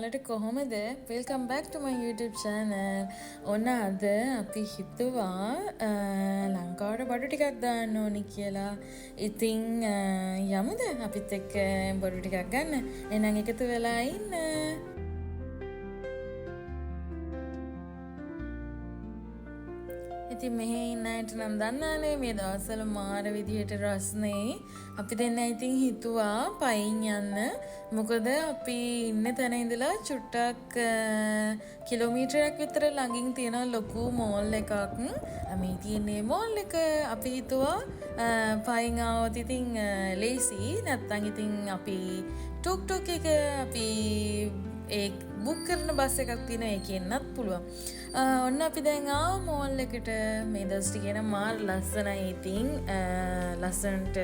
ඔයාලට කොහොමද? Welcome back to my YouTube channel. ඔන්න අද අපි හිතුවා ලංකාවට බඩු ටිකක් දාන්න ඕනි කියලා. ඉතින් යමුද අපිත් එක්ක බඩු ටිකක් ගන්න? එහෙනම් එකතු වෙලා ඉන්න. ඉතින් මෙහි ඉන්න අයට නම් දන්නානේ මේ දවස්වල මාර විදියට රස්නේ. අපි දෙන්න ඉතින් හිතුවා පයින් යන්න. මොකද අපි ඉන්න තැන ඉඳලා චුට්ටක් කිලෝමීටරයක් විතර ළඟින් තියෙන ලොකු මෝල් එකක්. මේ තියෙන්නේ මෝල් එක. අපි හිතුවා පයින් ආවොත් ඉතින් ලේසි. නැත්තම් ඉතින් අපි ටුක් එක අපි ඒ බුක් කරන බස් එකක් තියෙන එකේ එන්නත් පුළුවන්. ඔන්න අපි දැන් ආව මෝල් එකට. මේ දවස් ටික මාර ලස්සනයි. ඉතින් ලස්සනට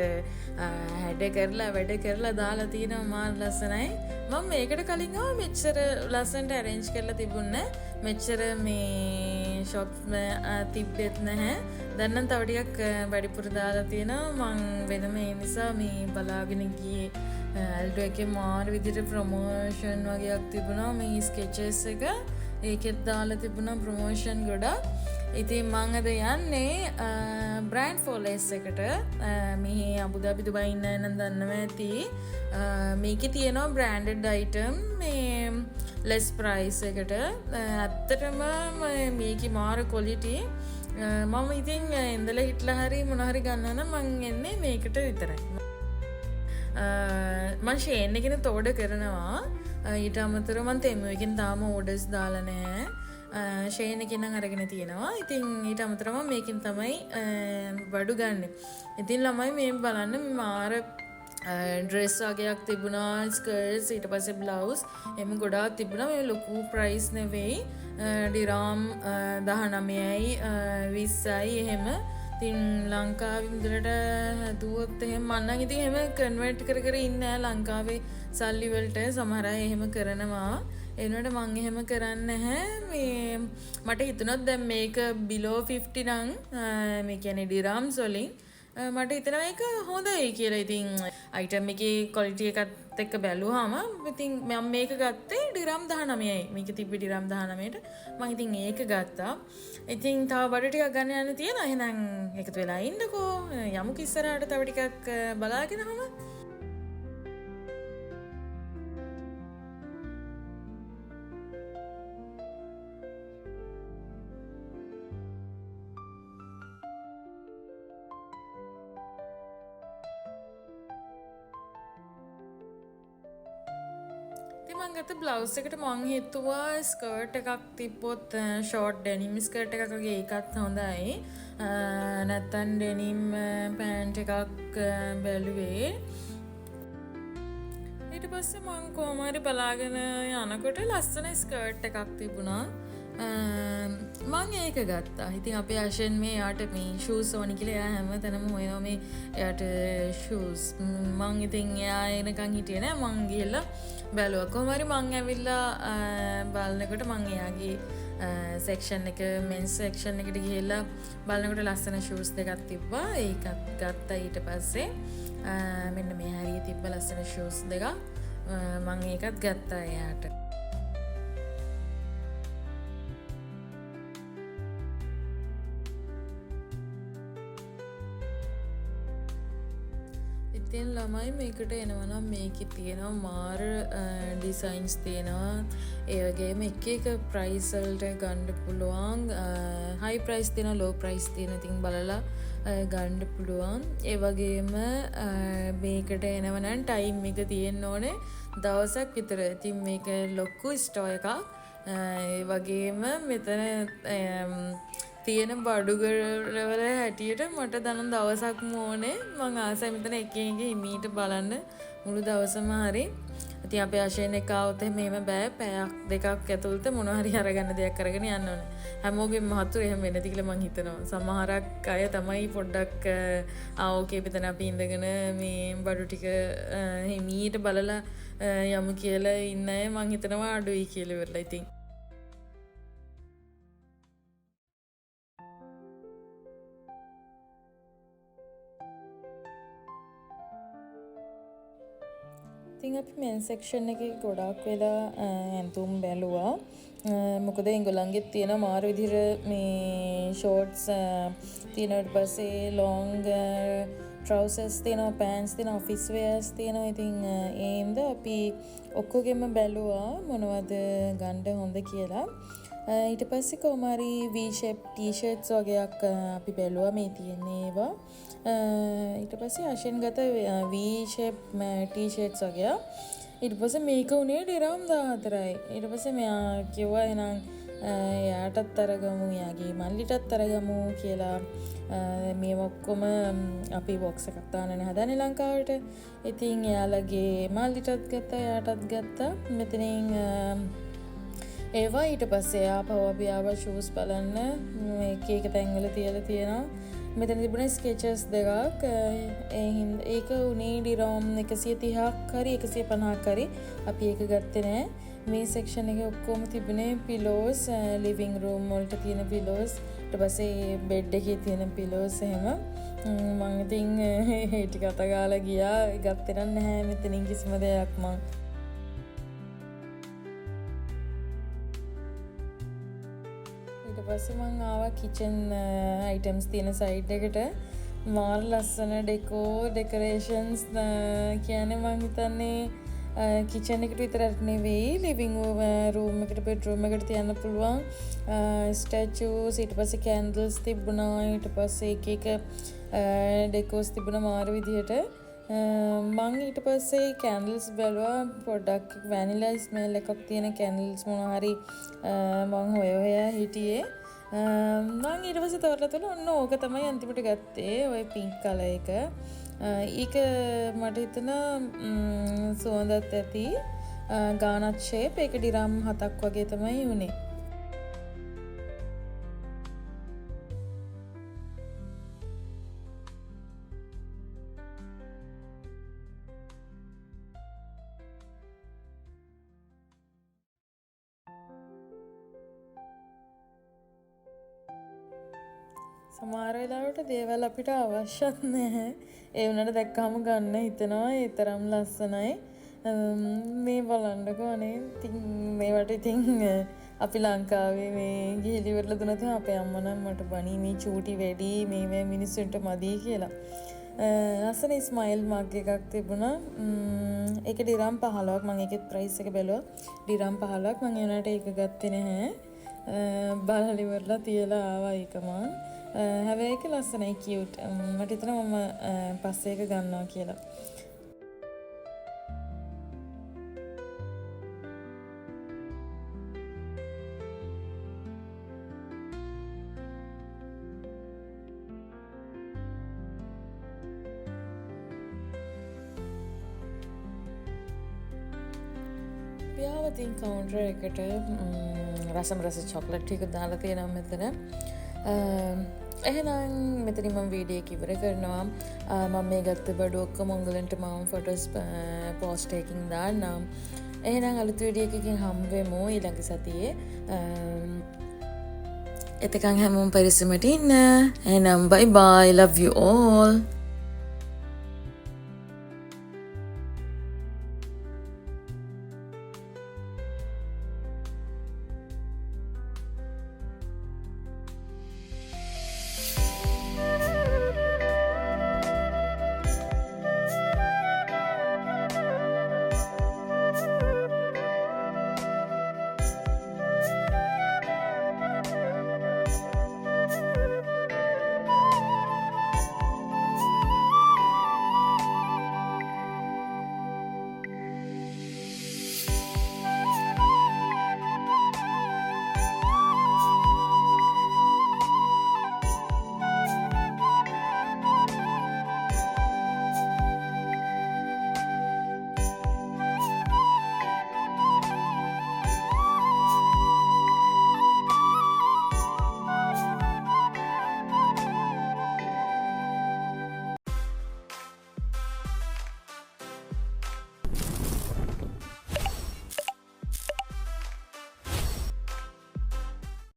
හැඩ කරලා වැඩ කරලා දාලා තියෙනවා මාර ලස්සනයි. මම මේකට කලින් ආව මෙච්චර ලස්සනට arrange කරලා තිබුණේ නැහැ. මෙච්චර මේ shops තිබ්බෙත් නැහැ. දැන් නම් තව ටිකක් වැඩිපුර දාලා තියෙනවා. මං වෙනම ඒ නිසා මේ බලාගෙන ගියේ. ඇල්ඩෝ එකේ මාර විදිහට ප්‍රොමෝෂන් වගේක් තිබුණා. මේ ස්කෙචස් එක ඒකෙත් දාලා තිබුණා ප්‍රොමෝෂන් ගොඩක්. ඉතින් මං අද යන්නේ බ්‍රෑන්ඩ් ෆෝලෙස් එකට. මෙහි අබුදාබි දුබයි ඉන්න අය නම් දන්නවා ඇති. මේකේ තියෙනවා බ්‍රෑන්ඩඩ් අයිටම් මේ ලෙස් ප්‍රයිස් එකට. ඇත්තටම මේකේ මාර ක්වොලිටි. මම ඉතින් ඉඳලා හිටලා හරි මොන හරි ගන්නවා නම් මං එන්නේ මේකට විතරයි. මං ෂේන් එකෙන් තෝඩ කරනවා. ඊට අමතරව මං තෙමු එකෙන් තාම ඕඩර්ස් දාලා නැහැ. ෂේන් එකෙන් නම් අරගෙන තියෙනවා. ඉතින් ඊට අමතරව මේකෙන් තමයි බඩු ගන්න. ඉතින් ළමයි මේ බලන්න මාර ඩ්‍රෙස් වගේක් තිබුණා, ස්කර්ට්ස්, ඊට පස්සේ බ්ලවුස් එම ගොඩාක් තිබුණා. මේ ලොකු ප්‍රයිස් නෙවෙයි. ඩිරාම් 19යි 20යි එහෙම. ඉතින් ලංකාවේ මුදලට හැදුවොත් එහෙම මම නම් ඉතින් එහෙම කන්වර්ට් කර ඉන්නේ ලංකාවේ සල්ලි වලට. සමහර අය එහෙම කරනවා. ඒ වුණාට මම එහෙම කරන්නේ නැහැ. මේ මට හිතුණා දැන් මේක below 50 නම් මේ කියන්නේ ඩිරාම්ස් වලින් මට හිතෙනවා ඒක හොඳයි කියලා. ඉතින් අයිටම් එකේ ක්වොලිටි එකත් එක්ක බැලුවාම ඉතින් මම මේක ගත්තේ ඩිරාම් 19යි. මේක තිබ්බේ ඩිරාම් 19ට. මම ඉතින් ඒක ගත්තා. ඉතින් තව බඩු ටිකක් ගන්න යන්න තියෙනවා. එහෙනම් එකතු වෙලා ඉන්නකෝ. යමු ඉස්සරහට තව ටිකක් බලාගෙනම. මං ගත්ත බ්ලවුස් එකට මං හිතුවා ස්කර්ට් එකක් තිබ්බොත් ෂෝට් ඩෙනිම් ස්කර්ට් එකක් වගේ ඒකත් හොඳයි. නැත්තම් ඩෙනිම් පෑන්ට් එකක් බැලුවේ. ඊට පස්සේ මං කොහොම හරි බලාගෙන යනකොට ලස්සන ස්කර්ට් එකක් තිබුණා. මං ඒක ගත්තා. ඉතින් අපේ ආෂන් මේ යාට මේ ෂූස් ඕනි කියලා එයා හැම තැනම හොයනවා මේ එයාට ෂූස්. මං ඉතින් එයා එනකන් හිටියේ නෑ. මං ගිහලා බැලුවා. කොහොම හරි මං ඇවිල්ලා බලනකොට මං එයාගේ සෙක්ෂන් එක මෙන්ස් සෙක්ෂන් එකට ගිහලා බලනකොට ලස්සන ෂූස් දෙකක් තිබ්බා. ඒකත් ගත්තා. ඊට පස්සේ මෙන්න මේ හරිය තිබ්බ ලස්සන ෂූස් දෙකක් මං ඒකත් ගත්තා එයාට. ඉතින් ළමයි මේකට එනවනම් මේකේ තියෙනවා මාර ඩිසයින්ස් තියෙනවා. ඒ වගේම එක ප්‍රයිස් වලට ගන්න පුළුවන්. හයි ප්‍රයිස් තියෙනවා, ලෝ ප්‍රයිස් තියෙනවා. ඉතින් බලලා ගන්න පුළුවන්. ඒ වගේම මේකට එනවනම් ටයිම් එක තියෙන්න ඕනේ දවසක් විතර. ඉතින් මේක ලොකු ස්ටෝ එකක්. ඒ වගේම මෙතන තියෙන බඩුගරවල හැටියට මට දනම් දවසක්ම ඕනේ. මං ආසයි මෙතන එක හිමීට බලන්න මුළු දවසම හරි. ඉතින් අපේ ආශයෙන් එක આવුත් එහෙම බෑ. පැයක් දෙකක් ඇතුළත මොන හරි අරගන්න දෙයක් අරගෙන යන්න ඕනේ. හැමෝගෙම මහතුරු එහෙම වෙන්නේ නැති කියලා මං හිතනවා. සමහරක් අය තමයි පොඩ්ඩක් ඕකේ මෙතන අපි ඉඳගෙන මේ බඩු ටික හිමීට බලලා යමු කියලා ඉන්න අය මං හිතනවා අඩුයි කියලා ඉවරලා. ඉතින් ඉතින් අපි මෙන් සෙක්ෂන් එකේ ගොඩාක් වෙලා ඇඳුම් බැලුවා. මොකද ඒගොල්ලන්ගෙත් තියෙන මාර විදිහට මේ ෂෝට්ස් තියෙනවට පස්සේ ලොංග ට්‍රවුසර්ස් තියෙනවා, පෑන්ට්ස් තියෙනවා, ඔෆිස් වෙයර්ස් තියෙනවා. ඉතින් ඒන්ද අපි ඔක්කොගෙම බැලුවා මොනවද ගන්න හොඳ කියලා. ඊට පස්සේ කොහමරි V-shape t-shirts වගේක් අපි බැලුවා මේ තියෙන ඒවා. ඊට පස්සේ ආශෙන් ගත V-shape t-shirts වගේ. ඊට පස්සේ මේක උනේ ඩිරම් 14යි. ඊට පස්සේ මෙයා කිව්වා එහෙනම් එයාටත් අරගමු, එයාගේ මල්ලිටත් අරගමු කියලා. මේ ඔක්කොම අපි බොක්ස් එකක් දාන්නනේ හදන්නේ ලංකාවට. ඉතින් එයාලගේ මල්ලිටත් ගත්තා, එයාටත් ගත්තා. මෙතනින් ඒවා ඊට පස්සේ ආපහු අපි ආවා ෂූස් බලන්න. එක එක තැන්වල තියලා තියෙනවා. මෙතන තිබුණේ ස්කෙචර්ස් දෙකක්. ඒක උනේ ඩිරම් 130ක් හරි 150ක් හරි. අපි ඒක ගත්තේ නෑ. මේ සෙක්ෂන් එකේ ඔක්කොම තිබුණේ පිලෝස්, ලිවිං රූම් වලට තියෙන පිලෝස්, ඊට පස්සේ බෙඩ් එකේ තියෙන පිලෝස් එහෙම. මම ඉතින් ඒ ටික අතගාලා ගියා. ගත්තේ නැහැ මෙතනින් කිසිම දෙයක් මම. ඊට පස්සේ මම ආවා කිචන් අයිටම්ස් තියෙන සයිඩ් එකට. මාර ලස්සන ඩෙකරේෂන්ස් කියන්නේ මම හිතන්නේ කිචන් එකට විතරක් නෙවෙයි, ලිවිං රූම් එකට, බෙඩ්රූම් එකට තියන්න පුළුවන් ස්ටැචුස්. ඊට පස්සේ කැන්ඩල්ස් තිබුණා. ඊට පස්සේ එක ඩෙකෝස් තිබුණා මාර විදිහට. මං ඊට පස්සේ කැන්ඩල්ස් බැලුවා. පොඩ්ඩක් වැනිලා ස්මෙල් එකක් තියෙන කැන්ඩල්ස් මොනවා හරි මං හොයා හිටියේ. මං ඊට පස්සේ තවරලා ඔන්න ඕක තමයි අන්තිමට ගත්තේ, ඔය පින්ක් කලර් එක. ඒක මට හිතෙනවා සුවඳත් ඇති, ගානත් ෂේප්. ඒක ඩිරම් 7ක් වගේ තමයි උනේ. සමහර වෙලාවට දේවල් අපිට අවශ්‍යත් නැහැ. ඒ වුණාට දැක්කම ගන්න හිතෙනවා. ඒ තරම් ලස්සනයි. මේ බලන්නකෝ අනේ. ඉතින් මේවට ඉතින් අපි ලංකාවේ මේ ගිහිලි ඉවරලා දුන්නත් අපේ අම්මා නම් මට බණී මේ චූටි වැඩි මේ මිනිස්සුන්ට මදි කියලා. ලස්සන ස්මයිල් මග් එකක් තිබුණා. ඒක ඩිරම් 15ක්. මම ඒකෙත් ප්‍රයිස් එක බැලුවා. ඩිරම් 15ක්. මම ඒ වුණාට ඒක ගත්තේ නැහැ. බලලා ඉවරලා තියලා ආවා ඒක මම. හැබැයි ඒක ලස්සනයි, කියුට්. මට හිතෙනවා මම පස්සේ එක ගන්නවා කියලා. පියාවතින් කවුන්ටර් එකට රසම් රස චොක්ලට් ටික දාලා තියෙනවා මෙතන. එහෙනම් මෙතනින් මම වීඩියෝ එක ඉවර කරනවා. මම මේ ගත්ත බඩු ඔක්කොම උංගලන්ට මම ෆොටෝස් පෝස්ට් එකකින් දාන්නම්. එහෙනම් අලුත් වීඩියෝ එකකින් හම්බ වෙමු ඊළඟ සතියේ. එතකන් හැමෝම පරිස්සමට ඉන්න. එහෙනම් bye bye, love you all.